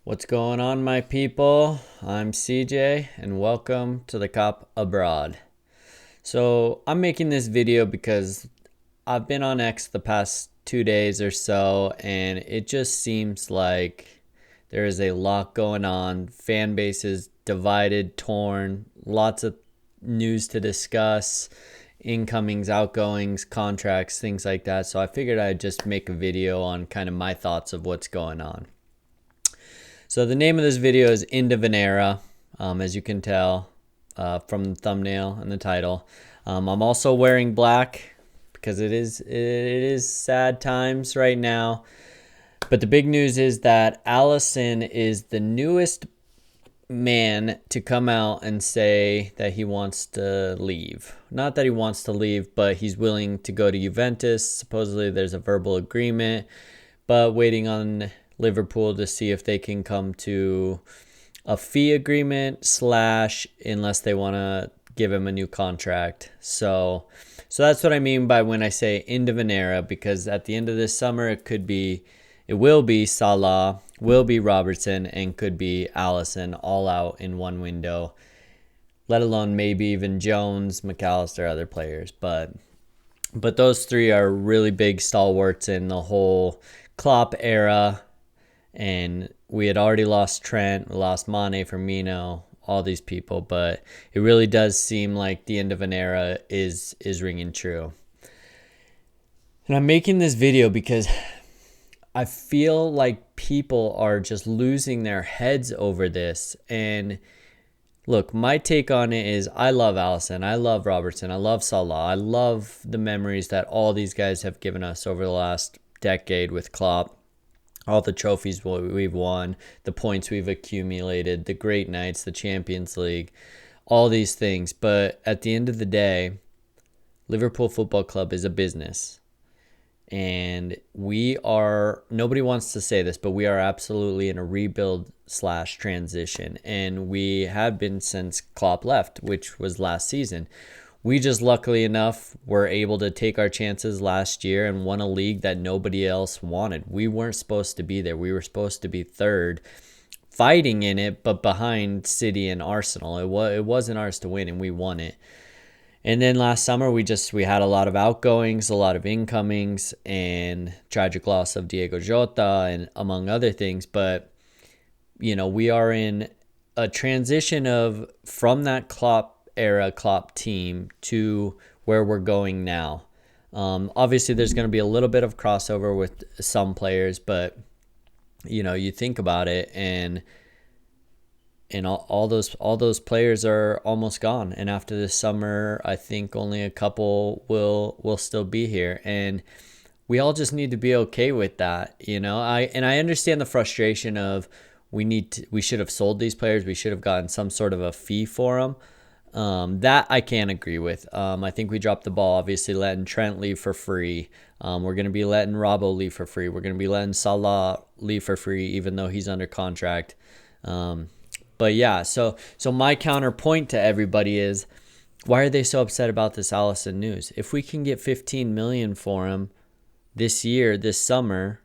What's going on, my people? I'm CJ, and welcome to the Cop Abroad. So, I'm making this video because I've been on X the past 2 days or so, and it just seems like there is a lot going on. Fan bases divided, torn, lots of news to discuss, incomings, outgoings, contracts, things like that. So, I figured I'd just make a video on kind of my thoughts of what's going on. So the name of this video is End of an Era, as you can tell from the thumbnail and the title. I'm also wearing black because it is sad times right now. But the big news is that Allison is the newest man to come out and say that he wants to leave. Not that he wants to leave, but he's willing to go to Juventus. Supposedly there's a verbal agreement, but waiting on Liverpool to see if they can come to a fee agreement slash unless they want to give him a new contract. So that's what I mean by when I say end of an era, because at the end of this summer it will be Salah, will be Robertson, and could be Allison all out in one window, let alone maybe even Jones, McAllister, other players. But those three are really big stalwarts in the whole Klopp era. And we had already lost Trent, we lost Mane, Firmino, all these people, but it really does seem like the end of an era is ringing true. And I'm making this video because I feel like people are just losing their heads over this. And look, my take on it is I love Allison, I love Robertson, I love Salah, I love the memories that all these guys have given us over the last decade with Klopp. All the trophies we've won, the points we've accumulated, the great nights, the Champions League, all these things. But at the end of the day, Liverpool Football Club is a business. And nobody wants to say this, but we are absolutely in a rebuild slash transition. And we have been since Klopp left, which was last season. We just luckily enough were able to take our chances last year and won a league that nobody else wanted. We weren't supposed to be there. We were supposed to be third, fighting in it, but behind City and Arsenal. It wasn't ours to win, and we won it. And then last summer, we had a lot of outgoings, a lot of incomings, and tragic loss of Diego Jota, and among other things. But, we are in a transition from that Klopp era Klopp team to where we're going now. Obviously, there's going to be a little bit of crossover with some players, but you think about it, and all those players are almost gone. And after this summer, I think only a couple will still be here, and we all just need to be okay with that. I understand the frustration of we should have sold these players. We should have gotten some sort of a fee for them. That I can't agree with. I think we dropped the ball, obviously letting Trent leave for free. We're going to be letting Robbo leave for free. We're going to be letting Salah leave for free, even though he's under contract. But yeah, so my counterpoint to everybody is, why are they so upset about this Allison news? If we can get 15 million for him this year, this summer,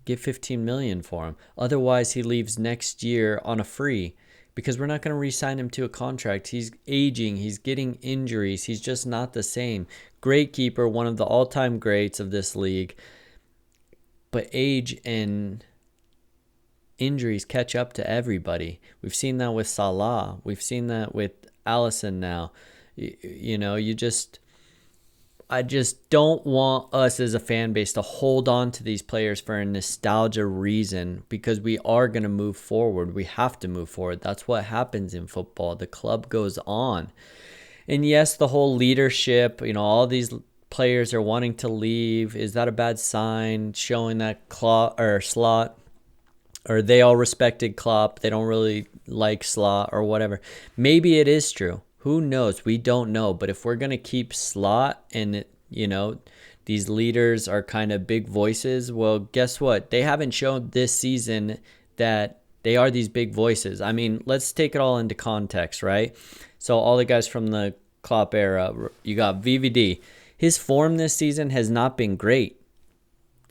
get 15 million for him. Otherwise, he leaves next year on a free, because we're not going to re-sign him to a contract. He's aging. He's getting injuries. He's just not the same. Great keeper, one of the all-time greats of this league. But age and injuries catch up to everybody. We've seen that with Salah. We've seen that with Allison now. I just don't want us as a fan base to hold on to these players for a nostalgia reason, because we are going to move forward. We have to move forward. That's what happens in football. The club goes on. And yes, the whole leadership, all these players are wanting to leave. Is that a bad sign? Showing that Slot, or they all respected Klopp, they don't really like Slot or whatever. Maybe it is true. Who knows? We don't know. But if we're going to keep Slot and, these leaders are kind of big voices, well, guess what? They haven't shown this season that they are these big voices. I mean, let's take it all into context, right? So all the guys from the Klopp era, you got VVD. His form this season has not been great.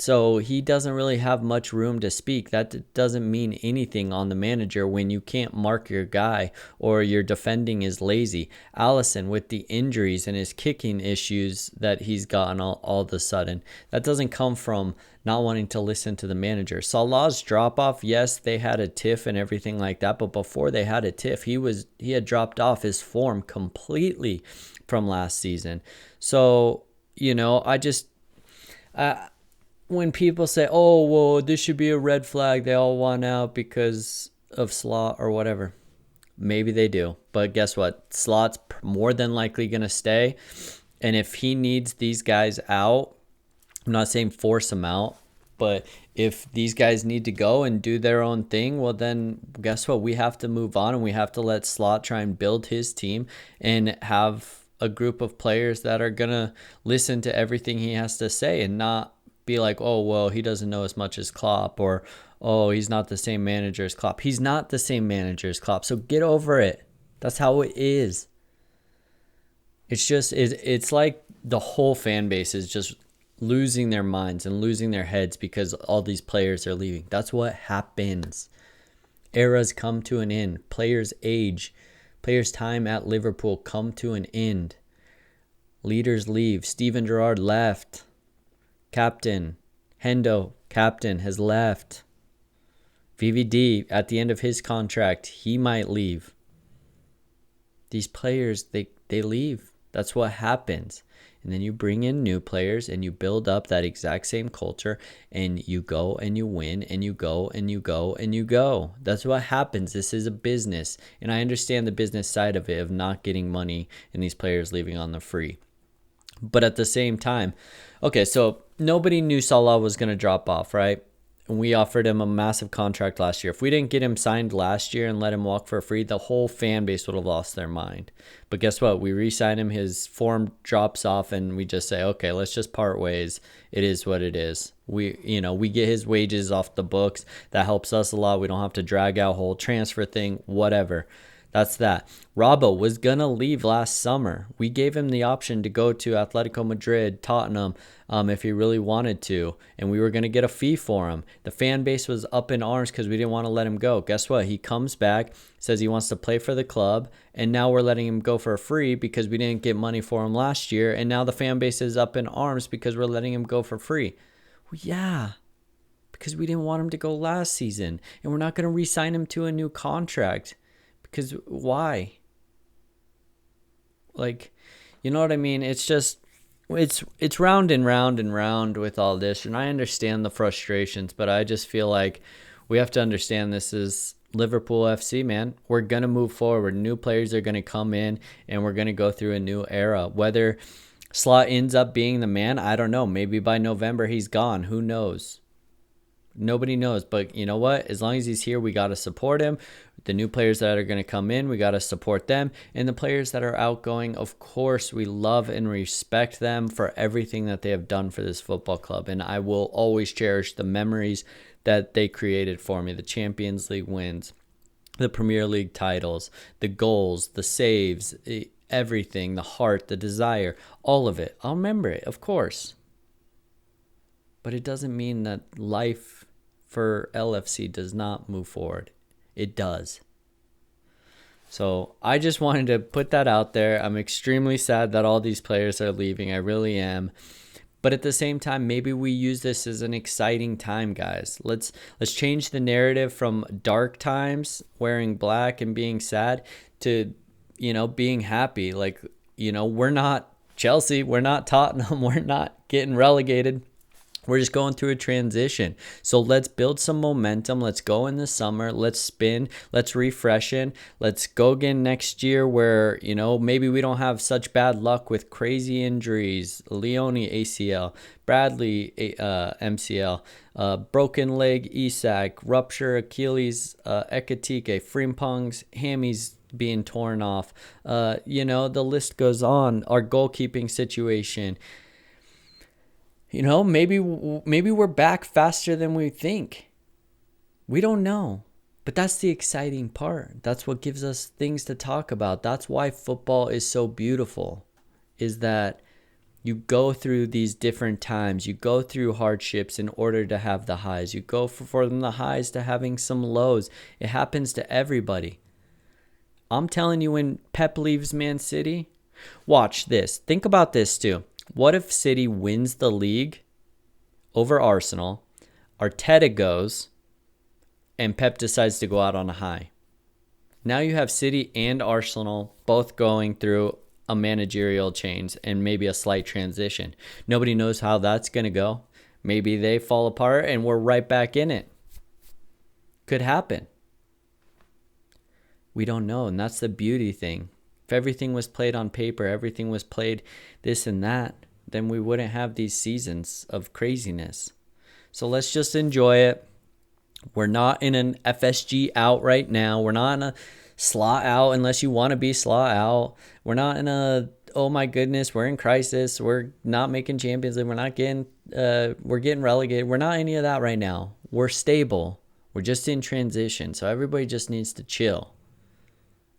So he doesn't really have much room to speak. That doesn't mean anything on the manager when you can't mark your guy or your defending is lazy. Allison with the injuries and his kicking issues that he's gotten all of a sudden, that doesn't come from not wanting to listen to the manager. Salah's drop off, yes, they had a tiff and everything like that, but before they had a tiff, he had dropped off his form completely from last season. So, when people say, oh, well, this should be a red flag, they all want out because of Slot or whatever. Maybe they do. But guess what? Slot's more than likely going to stay. And if he needs these guys out, I'm not saying force them out, but if these guys need to go and do their own thing, well, then guess what? We have to move on and we have to let Slot try and build his team and have a group of players that are going to listen to everything he has to say and not be like, oh, well, he doesn't know as much as Klopp, or, oh, he's not the same manager as Klopp. He's not the same manager as Klopp, so get over it. That's how it is. It's like the whole fan base is just losing their minds and losing their heads because all these players are leaving. That's what happens. Eras come to an end. Players age. Players' time at Liverpool come to an end. Leaders leave. Steven Gerrard left. Captain. Hendo, captain, has left. VVD, at the end of his contract, he might leave. These players, they leave. That's what happens. And then you bring in new players and you build up that exact same culture and you go and you win and you go and you go and you go. That's what happens. This is a business. And I understand the business side of it, of not getting money and these players leaving on the free. But at the same time, okay, so nobody knew Salah was going to drop off, right? And we offered him a massive contract last year. If we didn't get him signed last year and let him walk for free, the whole fan base would have lost their mind. But guess what? We re-sign him, his form drops off, and we just say, okay, let's just part ways. It is what it is. We get his wages off the books. That helps us a lot. We don't have to drag out whole transfer thing, whatever. That's that. Robbo was going to leave last summer. We gave him the option to go to Atletico Madrid, Tottenham, if he really wanted to, and we were going to get a fee for him. The fan base was up in arms because we didn't want to let him go. Guess what? He comes back, says he wants to play for the club, and now we're letting him go for free because we didn't get money for him last year, and now the fan base is up in arms because we're letting him go for free. Well, yeah, because we didn't want him to go last season, and we're not going to re-sign him to a new contract. Because why? Like, you know what I mean? It's just, it's round and round and round with all this. And I understand the frustrations, but I just feel like we have to understand this is Liverpool FC, man. We're going to move forward. New players are going to come in and we're going to go through a new era. Whether Slot ends up being the man, I don't know. Maybe by November he's gone. Who knows? Nobody knows. But you know what? As long as he's here, we got to support him. The new players that are going to come in, we got to support them. And the players that are outgoing, of course, we love and respect them for everything that they have done for this football club. And I will always cherish the memories that they created for me. The Champions League wins, the Premier League titles, the goals, the saves, everything, the heart, the desire, all of it. I'll remember it, of course. But it doesn't mean that life for LFC does not move forward. It does. So I just wanted to put that out there. I'm extremely sad that all these players are leaving. I really am. But at the same time, maybe we use this as an exciting time, guys. Let's change the narrative from dark times, wearing black and being sad, to, being happy. Like, we're not Chelsea. We're not Tottenham. We're not getting relegated. We're just going through a transition. So let's build some momentum. Let's go in the summer. Let's spin. Let's refresh in. Let's go again next year where, maybe we don't have such bad luck with crazy injuries. Leone ACL, Bradley MCL, broken leg Isak, rupture Achilles, Ekatike, Frimpong's hammies being torn off. The list goes on. Our goalkeeping situation. Maybe we're back faster than we think. We don't know. But that's the exciting part. That's what gives us things to talk about. That's why football is so beautiful, is that You go through these different times. You go through hardships in order to have the highs. You go from the highs to having some lows. It happens to everybody. I'm telling you, when Pep leaves Man City, watch this. Think about this too. What if City wins the league over Arsenal, Arteta goes, and Pep decides to go out on a high? Now you have City and Arsenal both going through a managerial change and maybe a slight transition. Nobody knows how that's going to go. Maybe they fall apart and we're right back in it. Could happen. We don't know, and that's the beauty thing. If everything was played on paper, everything was played this and that, then we wouldn't have these seasons of craziness. So let's just enjoy it. We're not in an FSG out right now. We're not in a slot out unless you want to be slot out. We're not in a, oh my goodness, we're in crisis. We're not making Champions League. We're not getting, we're getting relegated. We're not any of that right now. We're stable. We're just in transition. So everybody just needs to chill.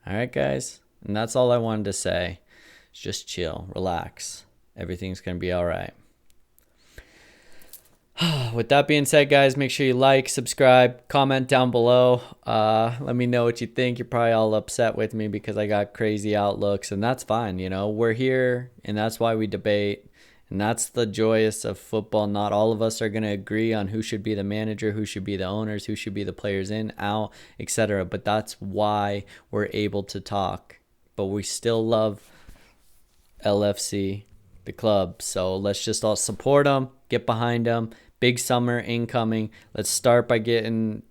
All right, guys. And that's all I wanted to say. Just chill, relax. Everything's going to be all right. With that being said, guys, make sure you like, subscribe, comment down below. Let me know what you think. You're probably all upset with me because I got crazy outlooks, and that's fine. You know, we're here, and that's why we debate. And that's the joyous of football. Not all of us are going to agree on who should be the manager, who should be the owners, who should be the players in, out, etc. But that's why we're able to talk. But we still love LFC, the club. So let's just all support them, get behind them. Big summer incoming. Let's start by getting,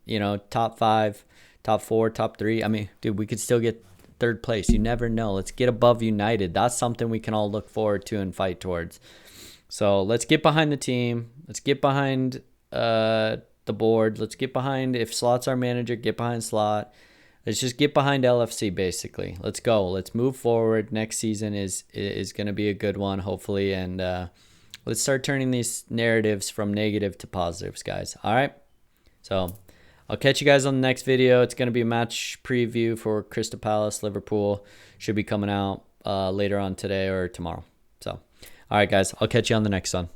top 5, top 4, top 3. I mean, dude, we could still get third place. You never know. Let's get above United. That's something we can all look forward to and fight towards. So let's get behind the team. Let's get behind the board. Let's get behind, if Slot's our manager, get behind Slot. Let's just get behind LFC, basically. Let's go. Let's move forward. Next season is going to be a good one, hopefully. And let's start turning these narratives from negative to positives, guys. All right? So I'll catch you guys on the next video. It's going to be a match preview for Crystal Palace, Liverpool. Should be coming out later on today or tomorrow. So, all right, guys. I'll catch you on the next one.